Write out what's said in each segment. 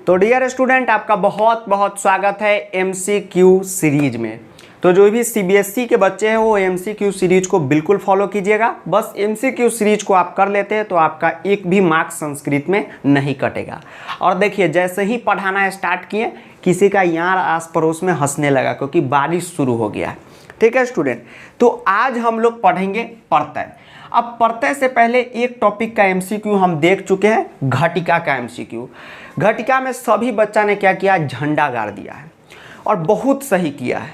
तो dear student, आपका बहुत बहुत स्वागत है एमसीक्यू सीरीज में। तो जो भी सीबीएसई के बच्चे हैं वो एमसीक्यू सीरीज को बिल्कुल फॉलो कीजिएगा। बस एमसीक्यू सीरीज को आप कर लेते हैं तो आपका एक भी मार्क्स संस्कृत में नहीं कटेगा। और देखिए, जैसे ही पढ़ाना स्टार्ट किए किसी का यहाँ आस पड़ोस में हंसने लगा क्योंकि बारिश शुरू हो गया है। ठीक है स्टूडेंट, तो आज हम लोग पढ़ेंगे प्रत्यय। अब प्रत्यय से पहले एक टॉपिक का एमसीक्यू हम देख चुके हैं, घटिका का एमसीक्यू। घटिका में सभी बच्चा ने क्या किया, झंडा गाड़ दिया है और बहुत सही किया है।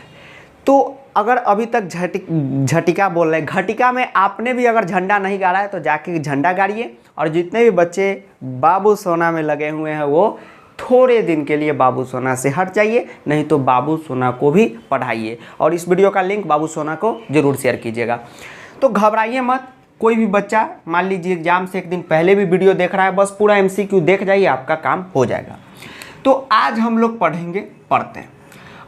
तो अगर अभी तक झटिका बोल रहे हैं, घटिका में आपने भी अगर झंडा नहीं गाड़ा है तो जाके झंडा गाड़िए। और जितने भी बच्चे बाबू सोना में लगे हुए हैं वो थोड़े दिन के लिए बाबू सोना से हट जाइए, नहीं तो बाबू सोना को भी पढ़ाइए। और इस वीडियो का लिंक बाबू सोना को जरूर शेयर कीजिएगा। तो घबराइए मत, कोई भी बच्चा मान लीजिए एग्जाम से एक दिन पहले भी वीडियो देख रहा है, बस पूरा एमसीक्यू देख जाइए, आपका काम हो जाएगा। तो आज हम लोग पढ़ेंगे प्रत्यय।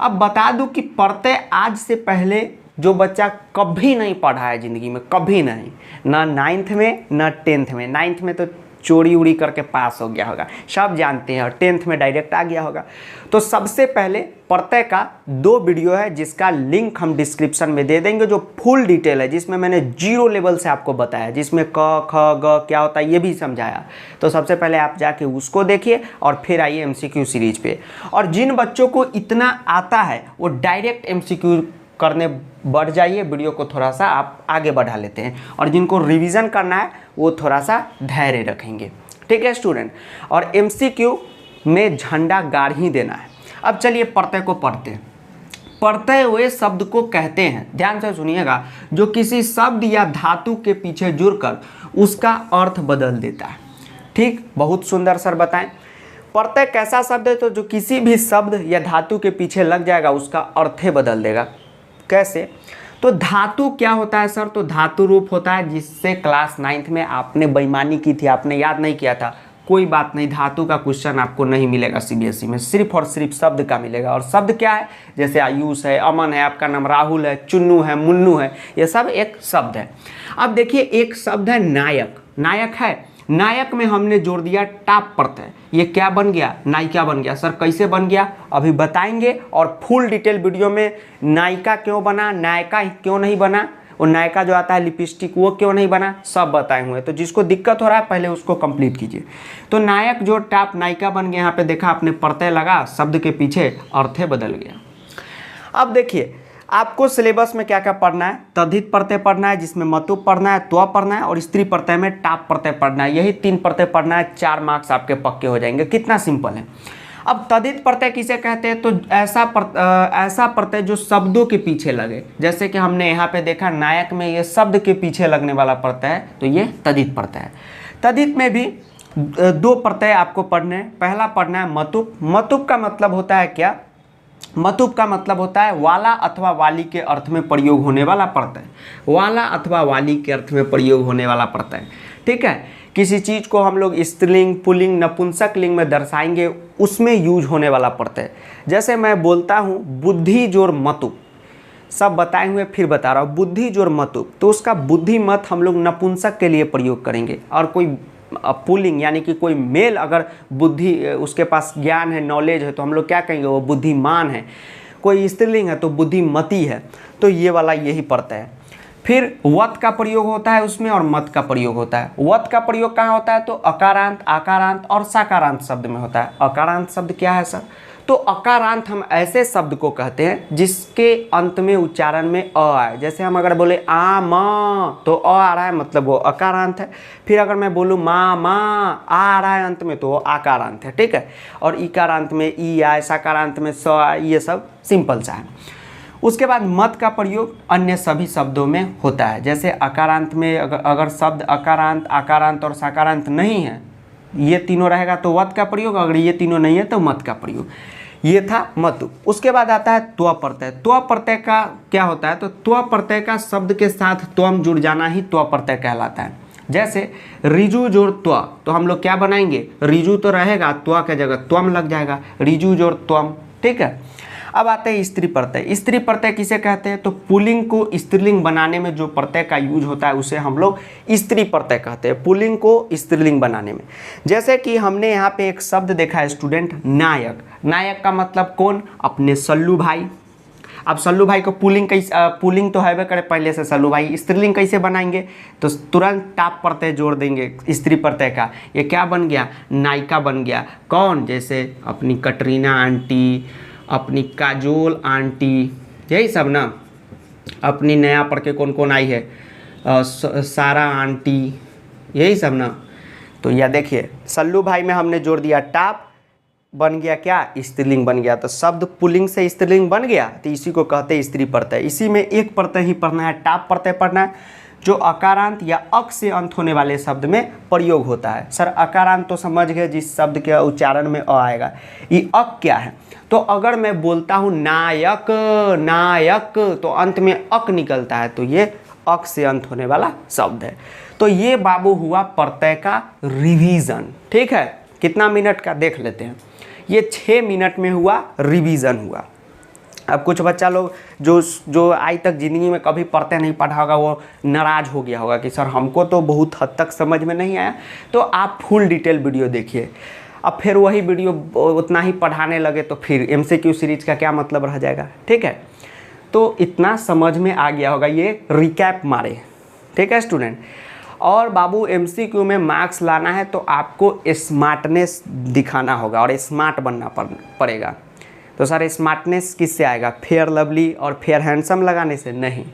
अब बता दूं कि प्रत्यय आज से पहले जो बच्चा कभी नहीं पढ़ा है ज़िंदगी में, कभी नहीं, ना 9th में ना 10th में। 9th में तो चोरी उड़ी करके पास हो गया होगा, सब जानते हैं, और 10th में डायरेक्ट आ गया होगा। तो सबसे पहले प्रत्यय का 2 वीडियो है जिसका लिंक हम डिस्क्रिप्शन में दे देंगे, जो फुल डिटेल है, जिसमें मैंने 0 लेवल से आपको बताया, जिसमें क ख ग क्या होता है ये भी समझाया। तो सबसे पहले आप जाके उसको देखिए और फिर आइए एमसीक्यू सीरीज पे। और जिन बच्चों को इतना आता है वो डायरेक्ट एमसीक्यू करने बढ़ जाइए, वीडियो को थोड़ा सा आप आगे बढ़ा लेते हैं। और जिनको रिवीजन करना है वो थोड़ा सा धैर्य रखेंगे। ठीक है स्टूडेंट, और एमसीक्यू में झंडा गाड़ ही देना है। अब चलिए प्रत्यय को पढ़ते हैं। प्रत्यय वे शब्द को कहते हैं, ध्यान से सुनिएगा, जो किसी शब्द या धातु के पीछे जुड़कर उसका अर्थ बदल देता है। ठीक, बहुत सुंदर सर बताएं। प्रत्यय कैसा शब्द है? तो जो किसी भी शब्द या धातु के पीछे लग जाएगा उसका अर्थ ही बदल देगा। कैसे? तो धातु क्या होता है सर? तो धातु रूप होता है, जिससे क्लास 9th में आपने बेईमानी की थी, आपने याद नहीं किया था। कोई बात नहीं, धातु का क्वेश्चन आपको नहीं मिलेगा सीबीएसई में, सिर्फ और सिर्फ शब्द का मिलेगा। और शब्द क्या है? जैसे आयुष है, अमन है, आपका नाम राहुल है, चुन्नू है, मुन्नू है, ये सब एक शब्द है। अब देखिए, एक शब्द है नायक। नायक है, नायक में हमने जोड़ दिया टाप प्रत्यय, ये क्या बन गया? नायिका बन गया। सर कैसे बन गया अभी बताएंगे, और फुल डिटेल वीडियो में नायिका क्यों बना, नायिका क्यों नहीं बना, और नायिका जो आता है लिपस्टिक वो क्यों नहीं बना, सब बताए हुए हैं। तो जिसको दिक्कत हो रहा है पहले उसको कंप्लीट कीजिए। तो नायक जो टाप नायिका बन गया, यहाँ पे देखा आपने प्रत्यय लगा, शब्द के पीछे अर्थ बदल गया। अब देखिए आपको सिलेबस में क्या क्या पढ़ना है। तद्धित प्रत्यय पढ़ना है, जिसमें मतुप पढ़ना है, त्व पढ़ना है, और स्त्री प्रत्यय में टाप प्रत्यय पढ़ना है। यही 3 प्रत्यय पढ़ना है, 4 मार्क्स आपके पक्के हो जाएंगे। कितना सिंपल है। अब तद्धित प्रत्यय किसे कहते हैं? तो ऐसा प्रत्यय जो शब्दों के पीछे लगे। जैसे कि हमने यहाँ पे देखा नायक में ये शब्द के पीछे लगने वाला प्रत्यय है, तो ये तद्धित प्रत्यय है। तद्धित में भी 2 प्रत्यय आपको पढ़ने हैं। पहला पढ़ना है मतुप। मतुप का मतलब होता है क्या? मतुप का मतलब होता है वाला अथवा वाली के अर्थ में प्रयोग होने वाला प्रत्यय। वाला अथवा वाली के अर्थ में प्रयोग होने वाला प्रत्यय। ठीक है, किसी चीज़ को हम लोग स्त्रीलिंग, पुल्लिंग, नपुंसक लिंग में दर्शाएंगे, उसमें यूज होने वाला प्रत्यय। जैसे मैं बोलता हूँ बुद्धि जोर मतुप, सब बताए हुए फिर बता रहा हूँ, बुद्धि जोर मतुप, तो उसका बुद्धि मत हम लोग नपुंसक के लिए प्रयोग करेंगे। और कोई पुल्लिंग यानी कि कोई मेल अगर बुद्धि, उसके पास ज्ञान है, नॉलेज है, तो हम लोग क्या कहेंगे? वो बुद्धिमान है। कोई स्त्रीलिंग है तो बुद्धिमती है। तो ये वाला यही प्रत्यय है। फिर वत का प्रयोग होता है उसमें, और मत का प्रयोग होता है। वत का प्रयोग कहाँ होता है? तो अकारांत, आकारांत और साकारांत शब्द में होता है। अकारांत शब्द क्या है सर? तो अकारांत हम ऐसे शब्द को कहते हैं जिसके अंत में उच्चारण में अ आए। जैसे हम अगर बोले आ माँ, तो अ आ रहा है, मतलब वो अकारांत है। फिर अगर मैं बोलूँ माँ माँ, आ रहा है अंत में, तो वो आकारांत है। ठीक है, और इकारांत में ई आए, साकारांत में स आए, ये सब सिंपल सा है। उसके बाद मत का प्रयोग अन्य सभी शब्दों में होता है। जैसे अकारांत में अगर शब्द अकारांत, आकारांत और साकारांत नहीं है, ये तीनों रहेगा तो वत का प्रयोग, अगर ये तीनों नहीं है तो मत का प्रयोग। ये था मतु। उसके बाद आता है त्व प्रत्यय। त्व प्रत्यय का क्या होता है? तो त्व प्रत्यय का शब्द के साथ त्वम जुड़ जाना ही त्व प्रत्यय कहलाता है। जैसे रिजु जोड़ त्व, तो हम लोग क्या बनाएंगे? रिजु तो रहेगा, त्व के जगह त्वम लग जाएगा, रिजु जोड़ त्वम। ठीक है, अब आते हैं स्त्री प्रत्यय। स्त्री प्रत्यय किसे कहते हैं? तो पुल्लिंग को स्त्रीलिंग बनाने में जो प्रत्यय का यूज होता है उसे हम लोग स्त्री प्रत्यय कहते हैं, पुल्लिंग को स्त्रीलिंग बनाने में। जैसे कि हमने यहाँ पे एक शब्द देखा है स्टूडेंट, नायक। नायक का मतलब कौन? अपने सल्लू भाई। अब सल्लू भाई को पुल्लिंग कैसे, पुल्लिंग तो हैवे करे पहले से सल्लू भाई, स्त्रीलिंग कैसे बनाएंगे? तो तुरंत टाप प्रत्यय जोड़ देंगे स्त्री प्रत्यय का। ये क्या बन गया? नायिका बन गया। कौन? जैसे अपनी कटरीना आंटी, अपनी काजोल आंटी, यही सब ना। अपनी नया पढ़ के कौन कौन आई है? सारा आंटी, यही सब ना। तो यह देखिए सल्लू भाई में हमने जोड़ दिया टाप, बन गया क्या? स्त्रीलिंग बन गया। तो शब्द पुल्लिंग से स्त्रीलिंग बन गया, तो इसी को कहते हैं स्त्री प्रत्यय। इसी में एक प्रत्यय ही पढ़ना है, टाप प्रत्यय पढ़ना है, जो अकारांत या अक से अंत होने वाले शब्द में प्रयोग होता है। सर अकारांत तो समझ गए, जिस शब्द के उच्चारण में अ आएगा। ये अक क्या है? तो अगर मैं बोलता हूँ नायक, नायक, तो अंत में अक निकलता है, तो ये अक से अंत होने वाला शब्द है। तो ये बाबू हुआ प्रत्यय का रिवीजन। ठीक है, कितना मिनट का देख लेते हैं। ये 6 मिनट में हुआ, रिवीजन हुआ। अब कुछ बच्चा लोग जो आज तक ज़िंदगी में कभी प्रत्यय नहीं पढ़ा होगा, वो नाराज़ हो गया होगा कि सर हमको तो बहुत हद तक समझ में नहीं आया। तो आप फुल डिटेल वीडियो देखिए। अब फिर वही वीडियो उतना ही पढ़ाने लगे तो फिर MCQ सीरीज़ का क्या मतलब रह जाएगा? ठीक है, तो इतना समझ में आ गया होगा, ये रिकैप मारे। ठीक है स्टूडेंट। और बाबू MCQ में मार्क्स लाना है तो आपको स्मार्टनेस दिखाना होगा और स्मार्ट बनना पड़ेगा। तो सर स्मार्टनेस किससे आएगा? फेयर लवली और फेयर हैंडसम लगाने से? नहीं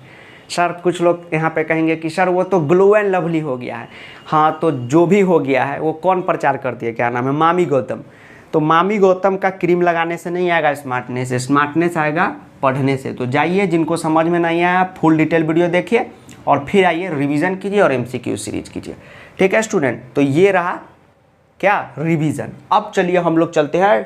सर। कुछ लोग यहाँ पे कहेंगे कि सर वो तो ग्लो एंड लवली हो गया है। हाँ, तो जो भी हो गया है वो कौन प्रचार करती है? क्या नाम है? मामी गौतम। तो मामी गौतम का क्रीम लगाने से नहीं आएगा स्मार्टनेस, स्मार्टनेस आएगा पढ़ने से। तो जाइए, जिनको समझ में नहीं आया फुल डिटेल वीडियो देखिए और फिर आइए रिवीजन कीजिए और MCQ सीरीज कीजिए। ठीक है स्टूडेंट। तो ये रहा क्या? रिवीजन। अब चलिए हम लोग चलते हैं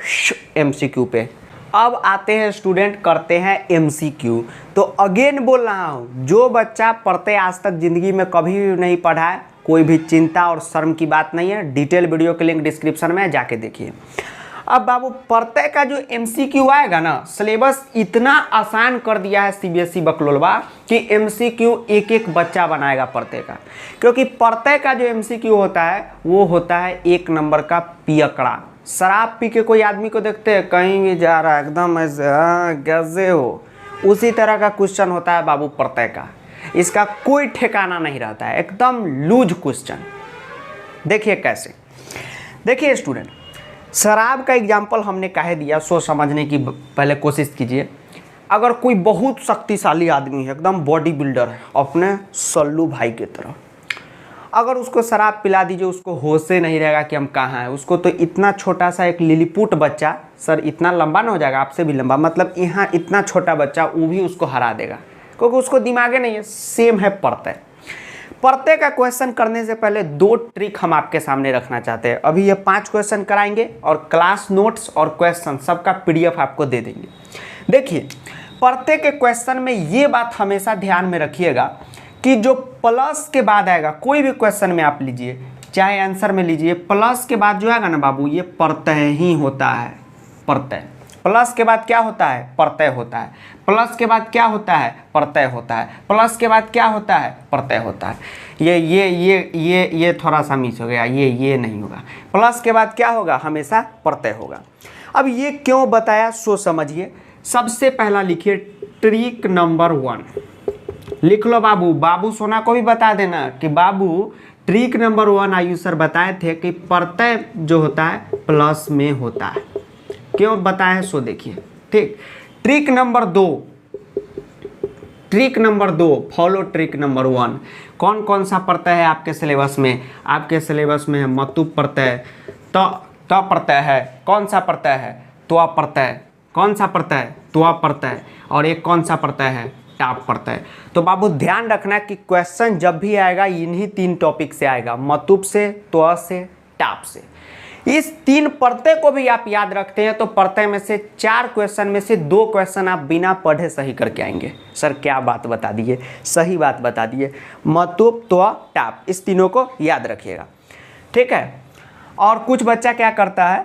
MCQ पे। अब आते हैं स्टूडेंट, करते हैं MCQ। तो अगेन बोल रहा हूँ, जो बच्चा प्रत्यय आज तक ज़िंदगी में कभी नहीं पढ़ा है, कोई भी चिंता और शर्म की बात नहीं है। डिटेल वीडियो के लिंक डिस्क्रिप्शन में जाके देखिए। अब बाबू प्रत्यय का जो MCQ आएगा ना, सिलेबस इतना आसान कर दिया है CBSE बकलोलवा कि MCQ एक एक बच्चा बनाएगा प्रत्यय का। क्योंकि प्रत्यय का जो MCQ होता है वो होता है 1 नंबर का पियकड़ा। शराब पी के कोई आदमी को देखते हैं कहीं भी जा रहा है एकदम ऐसे कैसे हो, उसी तरह का क्वेश्चन होता है बाबू प्रत्यय का। इसका कोई ठिकाना नहीं रहता है, एकदम लूज क्वेश्चन। देखिए कैसे। देखिए स्टूडेंट, शराब का एग्जाम्पल हमने काहे दिया, सोच समझने की पहले कोशिश कीजिए। अगर कोई बहुत शक्तिशाली आदमी है, एकदम बॉडी बिल्डर है, अपने सल्लू भाई की तरह, अगर उसको शराब पिला दीजिए, उसको होश से नहीं रहेगा कि हम कहाँ हैं। उसको तो इतना छोटा सा एक लिलीपुट बच्चा, सर इतना लंबा ना हो जाएगा, आपसे भी लंबा, मतलब यहाँ इतना छोटा बच्चा, वो भी उसको हरा देगा, क्योंकि उसको दिमागे नहीं है। सेम है प्रत्यय। प्रत्यय का क्वेश्चन करने से पहले 2 ट्रिक हम आपके सामने रखना चाहते हैं। अभी ये 5 क्वेश्चन कराएंगे और क्लास नोट्स और क्वेश्चन सबका PDF आपको दे देंगे। देखिए, प्रत्यय के क्वेश्चन में ये बात हमेशा ध्यान में रखिएगा कि जो प्लस के बाद आएगा, कोई भी क्वेश्चन में आप लीजिए, चाहे आंसर में लीजिए, प्लस के बाद जो आएगा ना बाबू, ये प्रत्यय ही होता है। प्रत्यय प्लस के बाद क्या होता है? प्रत्यय होता है। प्लस के बाद क्या होता है? प्रत्यय होता है। प्लस के बाद क्या होता है? प्रत्यय होता है। ये थोड़ा सा मिस हो गया, ये नहीं होगा। प्लस के बाद क्या होगा? हमेशा प्रत्यय होगा। अब ये क्यों बताया, सो समझिए। सबसे पहला लिखिए ट्रिक नंबर 1, लिख लो बाबू। बाबू सोना को भी बता देना कि बाबू ट्रिक नंबर 1 आयु सर बताए थे कि प्रत्यय जो होता है प्लस में होता है। क्यों बताए सो देखिए। ठीक। Trick number 2, follow trick number 1। कौन कौन सा प्रत्यय है आपके सिलेबस में? आपके सिलेबस में है मतु प्रत्यय, त प्रत्यय है। कौन सा प्रत्यय है? त्वा प्रत्यय। कौन सा प्रत्यय? त्वा प्रत्यय। और एक कौन सा प्रत्यय है? टाप प्रत्यय। तो बाबू ध्यान रखना कि क्वेश्चन जब भी आएगा इन्हीं 3 टॉपिक से आएगा, मतुप से, त्वा से, टाप से। इस 3 प्रत्यय को भी आप याद रखते हैं तो प्रत्यय में से 4 क्वेश्चन में से 2 क्वेश्चन आप बिना पढ़े सही करके आएंगे। सर क्या बात बता दिए, सही बात बता दिए। मतुप, त्वा, टाप, इस तीनों को याद रखिएगा। ठीक है। और कुछ बच्चा क्या करता है,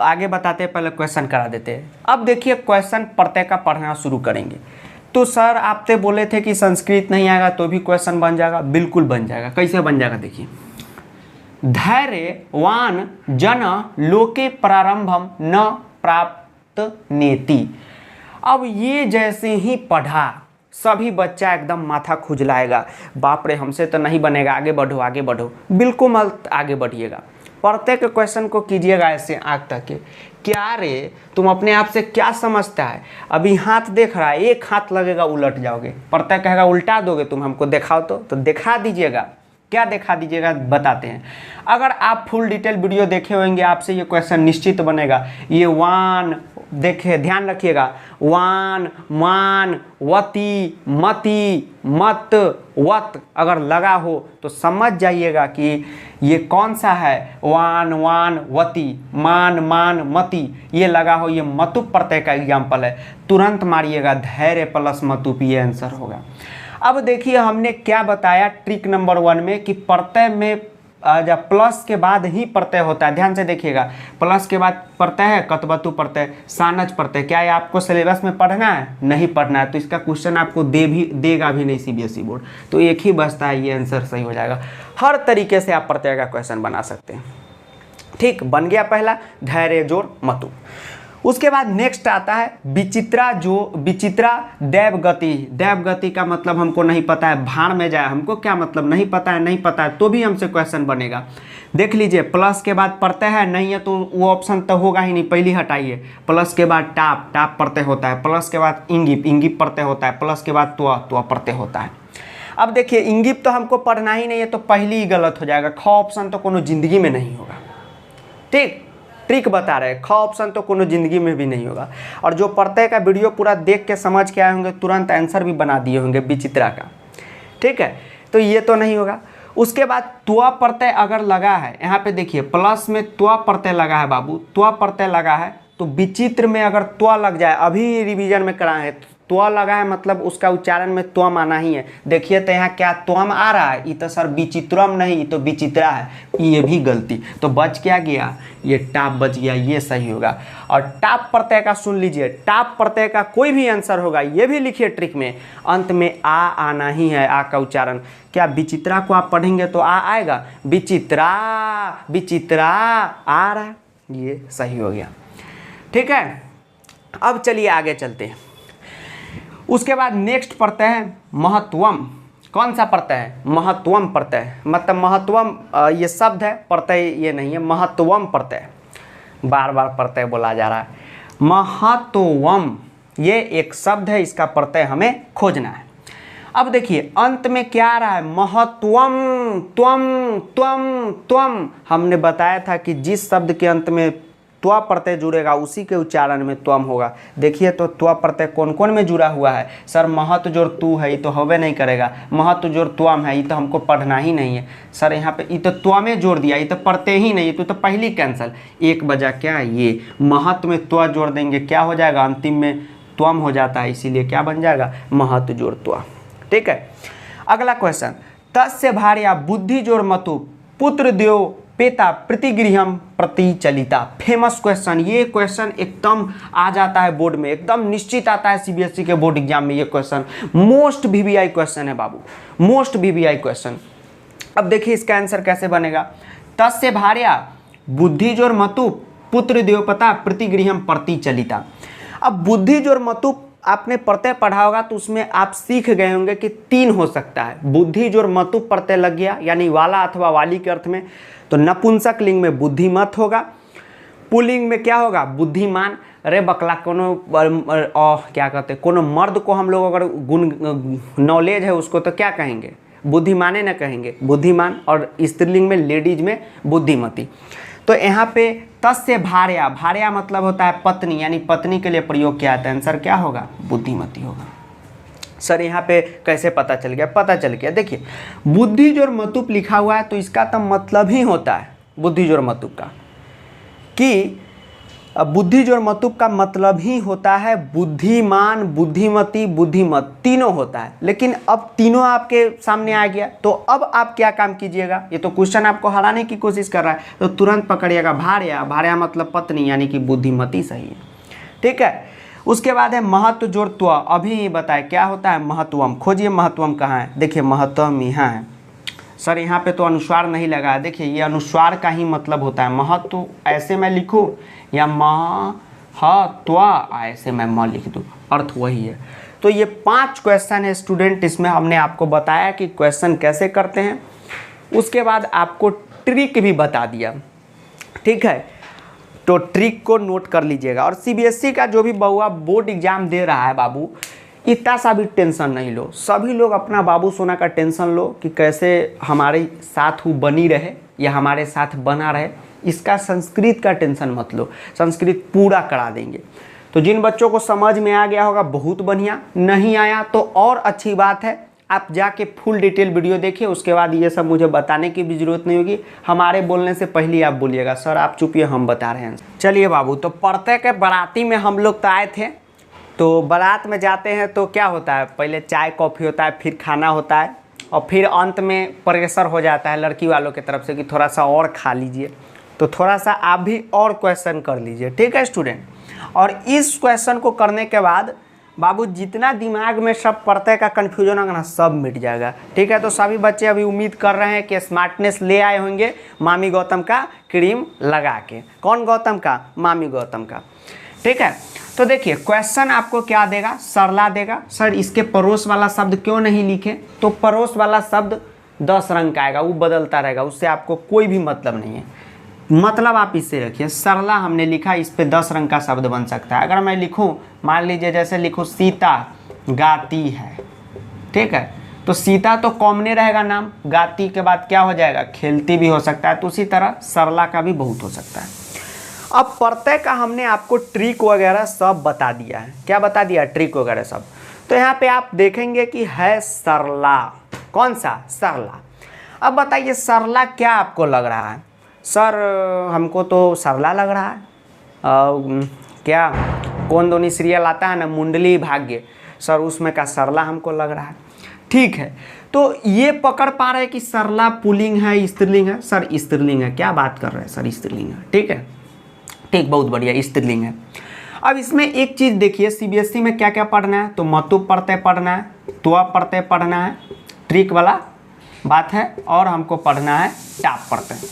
आगे बताते हैं, पहले क्वेश्चन करा देते हैं। अब देखिए क्वेश्चन प्रत्यय का पढ़ना शुरू करेंगे। तो सर आप तो बोले थे कि संस्कृत नहीं आएगा तो भी क्वेश्चन बन जाएगा, बिल्कुल बन जाएगा। कैसे बन जाएगा देखिए, धैर्यवान जन लोके प्रारंभम न प्राप्त नेति। अब ये जैसे ही पढ़ा सभी बच्चा एकदम माथा खुजलाएगा, बाप रे हमसे तो नहीं बनेगा, आगे बढ़ो आगे बढ़ो। बिल्कुल मत आगे बढ़िएगा, प्रत्येक क्वेश्चन को कीजिएगा ऐसे आँख तक के, क्या रे तुम अपने आप से क्या समझता है, अभी हाथ देख रहा है, एक हाथ लगेगा उलट जाओगे, प्रत्येक कहेगा उल्टा दोगे तुम हमको, दिखाओ तो दिखा दीजिएगा। क्या दिखा दीजिएगा बताते हैं। अगर आप फुल डिटेल वीडियो देखे होंगे आपसे ये क्वेश्चन निश्चित बनेगा। ये वान देखिए, ध्यान रखिएगा, वान मान वती मति मत वत अगर लगा हो तो समझ जाइएगा कि ये कौन सा है, वान वान वती मान मान मति ये लगा हो, ये मतु प्रत्यय का एग्जाम्पल है। तुरंत मारिएगा धैर्य प्लस मतुप, ये आंसर होगा। अब देखिए हमने क्या बताया ट्रिक नंबर 1 में कि प्रत्यय में जब प्लस के बाद ही प्रत्यय होता है। ध्यान से देखिएगा, प्लस के बाद प्रत्यय है कतवतु प्रत्यय, सानज प्रत्यय। क्या ये आपको सिलेबस में पढ़ना है? नहीं पढ़ना है तो इसका क्वेश्चन आपको देगा भी नहीं सीबीएसई बोर्ड। तो एक ही बचता है, ये आंसर सही हो जाएगा। हर तरीके से आप प्रत्यय का क्वेश्चन बना सकते हैं। ठीक, बन गया पहला धैर्य जोड़ मतु। उसके बाद नेक्स्ट आता है विचित्रा दैवगति। दैवगति का मतलब हमको नहीं पता है, भाड़ में जाए, हमको क्या मतलब नहीं पता है तो भी हमसे क्वेश्चन बनेगा। देख लीजिए, प्लस के बाद प्रत्यय है, नहीं है तो वो ऑप्शन तो होगा ही नहीं, पहली हटाइए। प्लस के बाद टाप प्रत्यय होता है, प्लस के बाद इंगिप प्रत्यय होता है, प्लस के बाद त्वा प्रत्यय होता है। अब देखिए इंगिप तो हमको पढ़ना ही नहीं है तो पहली ही गलत हो जाएगा। ख ऑप्शन तो कोनो जिंदगी में नहीं होगा। ठीक, ट्रिक बता रहे हैं, ख ऑप्शन तो कोनो जिंदगी में भी नहीं होगा। और जो प्रत्यय का वीडियो पूरा देख के समझ के आए होंगे तुरंत आंसर भी बना दिए होंगे विचित्रा का। ठीक है, तो ये तो नहीं होगा। उसके बाद त्वा प्रत्यय अगर लगा है, यहाँ पे देखिए प्लस में त्वा प्रत्यय लगा है बाबू, त्वा प्रत्यय लगा है तो विचित्र में अगर त्वा लग जाए, अभी रिवीजन में कराए हैं, त्वा लगा है मतलब उसका उच्चारण में त्वम आना ही है। देखिए तो यहाँ क्या त्वम आ रहा है, ये तो सर विचित्रम नहीं, ये तो विचित्रा है, ये भी गलती। तो बच क्या गया, ये टाप बच गया, ये सही होगा। और टाप प्रत्यय का सुन लीजिए, टाप प्रत्यय का कोई भी आंसर होगा, ये भी लिखिए ट्रिक में, अंत में आ आना ही है, आ का उच्चारण। क्या विचित्रा को आप पढ़ेंगे तो आ आएगा, विचित्रा आ रहा है, ये सही हो गया। ठीक है, अब चलिए आगे चलते हैं। उसके बाद नेक्स्ट प्रत्यय है महत्वम। कौन सा प्रत्यय है? महत्वम प्रत्यय। मतलब महत्वम ये शब्द है, प्रत्यय ये नहीं है, महत्वम प्रत्यय। बार बार प्रत्यय बोला जा रहा है। महत्वम ये एक शब्द है, इसका प्रत्यय हमें खोजना है। अब देखिए अंत में क्या आ रहा है, महत्वम त्वम। हमने बताया था कि जिस शब्द के अंत में त्वा प्रत्यय जुड़ेगा उसी के उच्चारण में त्वम होगा। देखिए तो त्वा प्रत्यय कौन कौन में जुड़ा हुआ है? सर महत्व जोड़ तू है, ये तो होवे नहीं करेगा। महत्व जोड़ त्वम है, ये तो हमको पढ़ना ही नहीं है। सर यहाँ पे ये तो त्वा में जोड़ दिया, ये तो प्रत्यय ही नहीं है, तो पहली कैंसल। एक बजा क्या, ये महत्व में त्वा जोड़ देंगे, क्या हो जाएगा, अंतिम में त्वम हो जाता है, इसीलिए क्या बन जाएगा, महत्व जोड़ त्वा। ठीक है, अगला क्वेश्चन, तस्य भार्या बुद्धि जोड़ मतु पुत्र द्यो पेता प्रतिगृहम प्रतिचलिता। फेमस क्वेश्चन, ये क्वेश्चन एकदम आ जाता है बोर्ड में, एकदम निश्चित आता है सीबीएसई के बोर्ड एग्जाम में। ये क्वेश्चन मोस्ट वीवीआई क्वेश्चन है बाबू, मोस्ट वीवीआई क्वेश्चन। अब देखिए इसका आंसर कैसे बनेगा, तस्य भार्या बुद्धि जोड़ मतु पुत्र द्योपता प्रतिगृहम प्रतिचलिता। अब बुद्धि जोड़ मतु आपने प्रत्यय पढ़ा होगा तो उसमें आप सीख गए होंगे कि 3 हो सकता है। बुद्धि जोड़ मतु प्रत्यय लग गया यानी वाला अथवा वाली के अर्थ में, तो नपुंसक लिंग में बुद्धिमत होगा, पुल्लिंग में क्या होगा, बुद्धिमान। अरे बकला कोनो क्या कहते हैं, कोनो मर्द को हम लोग अगर गुण नॉलेज है उसको तो क्या कहेंगे, बुद्धिमाने न कहेंगे, बुद्धिमान। और स्त्रीलिंग में लेडीज में बुद्धिमती। तो यहाँ पे तस्य भार्या, भार्या मतलब होता है पत्नी, यानी पत्नी के लिए प्रयोग किया जाता है। आंसर क्या होगा, बुद्धिमती होगा। सर यहाँ पे कैसे पता चल गया? पता चल गया, देखिए बुद्धि जोड़ मतुप लिखा हुआ है तो इसका तो मतलब ही होता है बुद्धि जोड़ मतुप का कि अब बुद्धि जोड़ मतुप का मतलब ही होता है बुद्धिमान, बुद्धिमती, बुद्धिमत, तीनों होता है। लेकिन अब तीनों आपके सामने आ गया, तो अब आप क्या काम कीजिएगा? ये तो क्वेश्चन आपको हराने की कोशिश कर रहा है, तो तुरंत पकड़िएगा भार्या। भार्या मतलब पत्नी, यानी कि बुद्धिमती सही है। ठीक है, उसके बाद है महत्व जोड़ त्व। अभी बताए क्या होता है महत्वम। खोजिए महत्वम कहाँ है। देखिए महत्वम यहाँ है। सर यहाँ पे तो अनुस्वार नहीं लगा है। देखिए ये अनुस्वार का ही मतलब होता है महत्व, ऐसे मैं लिखूँ या महत्व ऐसे मैं म लिख दूँ, अर्थ वही है। तो ये 5 क्वेश्चन है स्टूडेंट, इसमें हमने आपको बताया कि क्वेश्चन कैसे करते हैं। उसके बाद आपको ट्रिक भी बता दिया। ठीक है, तो ट्रिक को नोट कर लीजिएगा। और सीबीएसई का जो भी बउआ बोर्ड एग्जाम दे रहा है बाबू, इतना सा भी टेंशन नहीं लो। सभी लोग अपना बाबू सोना का टेंशन लो कि कैसे हमारे साथ वो बनी रहे या हमारे साथ बना रहे। इसका संस्कृत का टेंशन मत लो, संस्कृत पूरा करा देंगे। तो जिन बच्चों को समझ में आ गया होगा बहुत बढ़िया, नहीं आया तो और अच्छी बात है, आप जाके फुल डिटेल वीडियो देखिए। उसके बाद ये सब मुझे बताने की भी ज़रूरत नहीं होगी। हमारे बोलने से पहले ही आप बोलिएगा सर आप चुपिए हम बता रहे हैं। चलिए बाबू, तो पढ़ते के बाराती में हम लोग तो आए थे। तो बारात में जाते हैं तो क्या होता है, पहले चाय कॉफ़ी होता है, फिर खाना होता है, और फिर अंत में प्रेशर हो जाता है लड़की वालों की तरफ से कि थोड़ा सा और खा लीजिए। तो थोड़ा सा आप भी और क्वेश्चन कर लीजिए। ठीक है स्टूडेंट, और इस क्वेश्चन को करने के बाद बाबू जितना दिमाग में सब पढ़ते का कन्फ्यूजन होगा ना, सब मिट जाएगा। ठीक है, तो सभी बच्चे अभी उम्मीद कर रहे हैं कि स्मार्टनेस ले आए होंगे मामी गौतम का क्रीम लगा के। कौन गौतम का? मामी गौतम का। ठीक है, तो देखिए क्वेश्चन आपको क्या देगा, सरला देगा। सर इसके पड़ोस वाला शब्द क्यों नहीं लिखे? तो पड़ोस वाला शब्द 10 रंग का आएगा, वो बदलता रहेगा, उससे आपको कोई भी मतलब नहीं है। मतलब आप इससे रखिए, सरला हमने लिखा, इस पे 10 रंग का शब्द बन सकता है। अगर मैं लिखूं, मान लीजिए जैसे लिखूं सीता गाती है। ठीक है, तो सीता तो कॉमने रहेगा नाम, गाती के बाद क्या हो जाएगा, खेलती भी हो सकता है। तो उसी तरह सरला का भी बहुत हो सकता है। अब प्रत्यय का हमने आपको ट्रिक वगैरह सब बता दिया है। क्या बता दिया? ट्रिक वगैरह सब। तो यहाँ पे आप देखेंगे कि है सरला। कौन सा? सरला। अब बताइए सरला क्या आपको लग रहा है? सर हमको तो सरला लग रहा है। क्या कौन दोनी सीरियल आता है ना, मुंडली भाग्य, सर उसमें का सरला हमको लग रहा है। ठीक है, तो ये पकड़ पा रहे हैं कि सरला पुल्लिंग है स्त्रीलिंग है? सर स्त्रीलिंग है। क्या बात कर रहे हैं सर, स्त्रीलिंग है। ठीक है, ठीक, बहुत बढ़िया, स्त्रीलिंग है। अब इसमें एक चीज़ देखिए, सीबीएसई में क्या क्या पढ़ना है, तो मतुप प्रत्यय पढ़ना है, त्व प्रत्यय पढ़ना है, ट्रिक वाला बात है, और हमको पढ़ना है टाप प्रत्यय।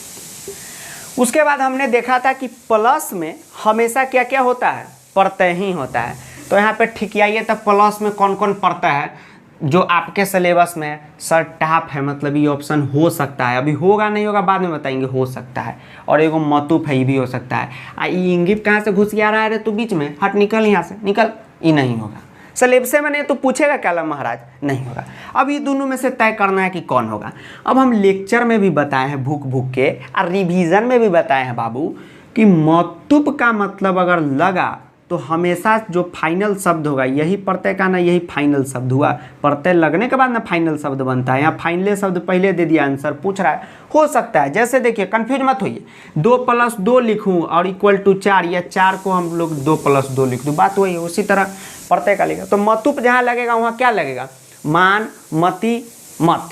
उसके बाद हमने देखा था कि प्लस में हमेशा क्या क्या होता है, प्रत्यय ही होता है। तो यहाँ पे ठिकियाइए तब प्लस में कौन कौन प्रत्यय है जो आपके सिलेबस में। सर टाप है, मतलब ये ऑप्शन हो सकता है, अभी होगा नहीं होगा बाद में बताएंगे, हो सकता है। और एगो मतुप है, ये भी हो सकता है। ये इंगित कहाँ से घुस गया रहा है रे तू बीच में, हट निकल यहाँ से, निकल। ये नहीं होगा सिलेबस में, नहीं तो पूछेगा क्या महाराज, नहीं होगा। अब ये दोनों में से तय करना है कि कौन होगा। अब हम लेक्चर में भी बताए हैं भूख भूख के, और रिवीजन में भी बताए हैं बाबू कि मतुप का मतलब अगर लगा तो हमेशा जो फाइनल शब्द होगा यही प्रत्यय का ना, यही फाइनल शब्द हुआ। प्रत्यय लगने के बाद ना फाइनल शब्द बनता है। यहाँ फाइनल शब्द पहले दे दिया, आंसर पूछ रहा है। हो सकता है जैसे देखिए, कंफ्यूज मत होइए, 2 + 2 लिखूँ और = 4, या 4 को हम लोग 2 + 2 लिख दूँ, बात वही है। उसी तरह प्रत्यय का लगेगा। तो मतुप जहाँ लगेगा वहाँ क्या लगेगा, मान, मति, मत,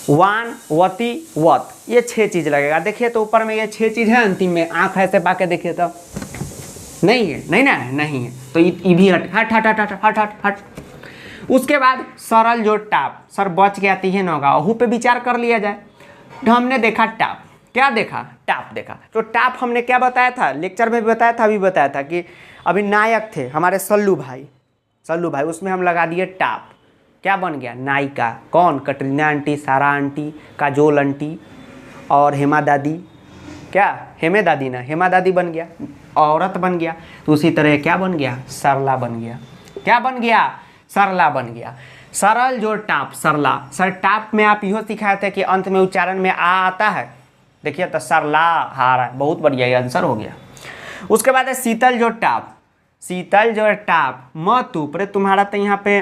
वान, वति, वत, ये 6 चीज़ लगेगा। देखिए तो ऊपर में ये 6 चीज़ है, अंतिम में आँख ऐसे पाके देखिए तो नहीं है, नहीं ना है, नहीं है। तो ये भी हट हट हट हट हट हट हट। उसके बाद सरल जो टाप, सर बच गया तीन होगा, वहू पे विचार कर लिया जाए। तो हमने देखा टाप, क्या देखा, टाप देखा। तो टाप हमने क्या बताया था, लेक्चर में भी बताया था, अभी बताया था कि अभी नायक थे हमारे सल्लू भाई, उसमें हम लगा दिए टाप। क्या बन गया, नायिका। कौन, कटरीना आंटी, सारा आंटी, काजोल आंटी और हेमा दादी। क्या, हेमे दादी ना, हेमा दादी बन गया, औरत बन गया। तो उसी तरह क्या बन गया, सरला बन गया। क्या बन गया, सरला बन गया। सरल जो टाप, सरला। सर टाप में आप यहो सिखाए थे कि अंत में उच्चारण में आ आता है, देखिए तो सरला हार है, बहुत बढ़िया, ये आंसर हो गया। उसके बाद है शीतल जो टाप, शीतल जो टाप, मतुप। रे तुम्हारा तो यहाँ पे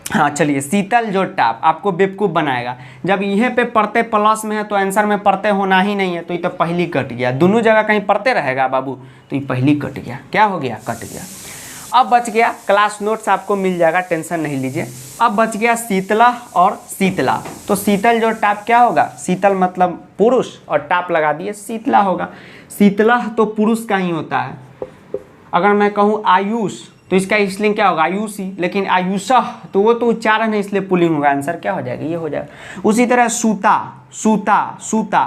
हाँ चलिए, शीतल जो टाप आपको बेवकूफ़ बनाएगा। जब यहीं पे पढ़ते प्लस में है तो आंसर में पढ़ते होना ही नहीं है, तो ये तो पहली कट गया। दोनों जगह कहीं पढ़ते रहेगा बाबू तो ये पहली कट गया। क्या हो गया? कट गया। अब बच गया, क्लास नोट्स आपको मिल जाएगा, टेंशन नहीं लीजिए। अब बच गया शीतला और शीतला। तो शीतल जो टाप क्या होगा? शीतल मतलब पुरुष और टाप लगा दिए शीतला होगा। शीतला तो पुरुष का ही होता है। अगर मैं कहूँ आयुष तो इसका स्त्रीलिंग क्या होगा? आयुषी। लेकिन आयुषः तो वो तो उच्चारण है इसलिए पुल्लिंग होगा। आंसर क्या हो जाएगा? ये हो जाएगा। उसी तरह सूता, सूता, सूता,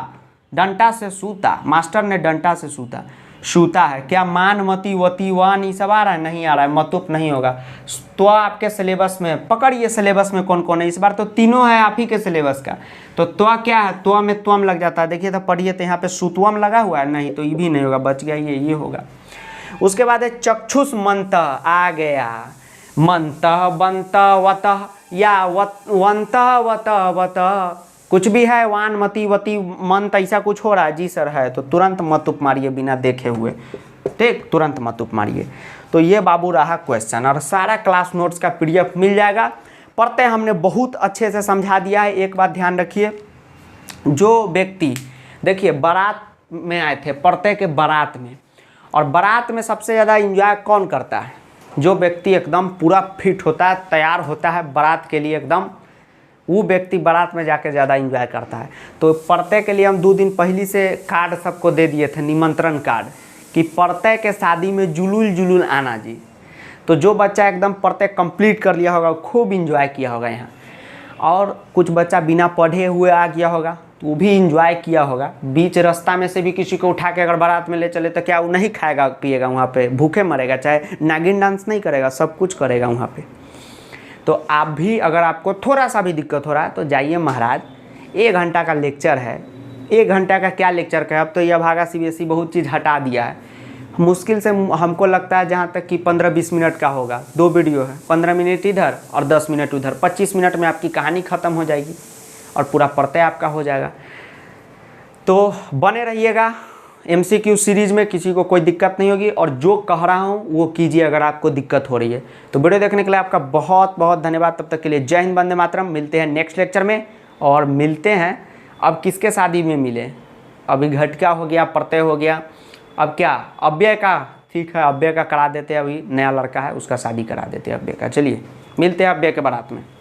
डंटा से सूता, मास्टर ने डंटा से सूता, सूता है। क्या मान, मति, वती, वान ये सब आ रहा है? नहीं आ रहा है, मतुप नहीं होगा। तो आपके सिलेबस में पकड़िए, सिलेबस में कौन कौन है। इस बार तो तीनों है आप ही के सिलेबस का। तो त्वा क्या है? त्वा में त्वम लग जाता है। देखिए तो पढ़िए, तो यहाँ पे सुतवम लगा हुआ है, नहीं तो ये भी नहीं होगा, बच गया ये होगा। उसके बाद है चक्षुष मंत आ गया। मंत बंत वत या वंत वत वत कुछ भी है, वान मति वती मंत ऐसा कुछ हो रहा है जी सर है, तो तुरंत मतुप मारिए बिना देखे हुए, ठीक, तुरंत मतुप मारिए। तो ये बाबू रहा क्वेश्चन, और सारा क्लास नोट्स का PDF मिल जाएगा। पढ़ते हमने बहुत अच्छे से समझा दिया है। एक बात ध्यान रखिए, जो व्यक्ति देखिए बारात में आए थे, पढ़ते के बारात में, और बारात में सबसे ज़्यादा इंजॉय कौन करता है? जो व्यक्ति एकदम पूरा फिट होता है, तैयार होता है बारात के लिए एकदम, वो व्यक्ति बारात में जाके ज़्यादा इंजॉय करता है। तो पर्दे के लिए हम 2 दिन पहले से कार्ड सबको दे दिए थे, निमंत्रण कार्ड, कि पर्दे के शादी में जुलूल जुलूल आना जी। तो जो बच्चा एकदम पर्दे कंप्लीट कर लिया होगा खूब इंजॉय किया होगा यहाँ, और कुछ बच्चा बिना पढ़े हुए आ गया होगा तो वो भी इंजॉय किया होगा। बीच रास्ता में से भी किसी को उठा के अगर बारात में ले चले तो क्या वो नहीं खाएगा पिएगा? वहाँ पे भूखे मरेगा? चाहे नागिन डांस नहीं करेगा, सब कुछ करेगा वहाँ पे। तो आप भी अगर आपको थोड़ा सा भी दिक्कत हो रहा है तो जाइए महाराज, 1 घंटा का लेक्चर है। 1 घंटा का क्या लेक्चर का है, अब तो यह भागा CBSE बहुत चीज़ हटा दिया है। मुश्किल से हमको लगता है जहाँ तक कि 15-20 मिनट का होगा। 2 वीडियो है, 15 मिनट इधर और 10 मिनट उधर, 25 मिनट में आपकी कहानी ख़त्म हो जाएगी और पूरा पढ़ते आपका हो जाएगा। तो बने रहिएगा MCQ सीरीज़ में, किसी को कोई दिक्कत नहीं होगी, और जो कह रहा हूँ वो कीजिए अगर आपको दिक्कत हो रही है। तो वीडियो देखने के लिए आपका बहुत बहुत धन्यवाद। तब तक के लिए जय हिंद, वंदे मातरम। मिलते हैं नेक्स्ट लेक्चर में, और मिलते हैं अब किसके शादी में मिले। अभी घटका हो गया, पढ़ते हो गया, अब क्या अव्यय का, ठीक है अव्यय का करा देते हैं। अभी नया लड़का है उसका शादी करा देते हैं अव्यय का। चलिए मिलते हैं अव्यय के बारात में।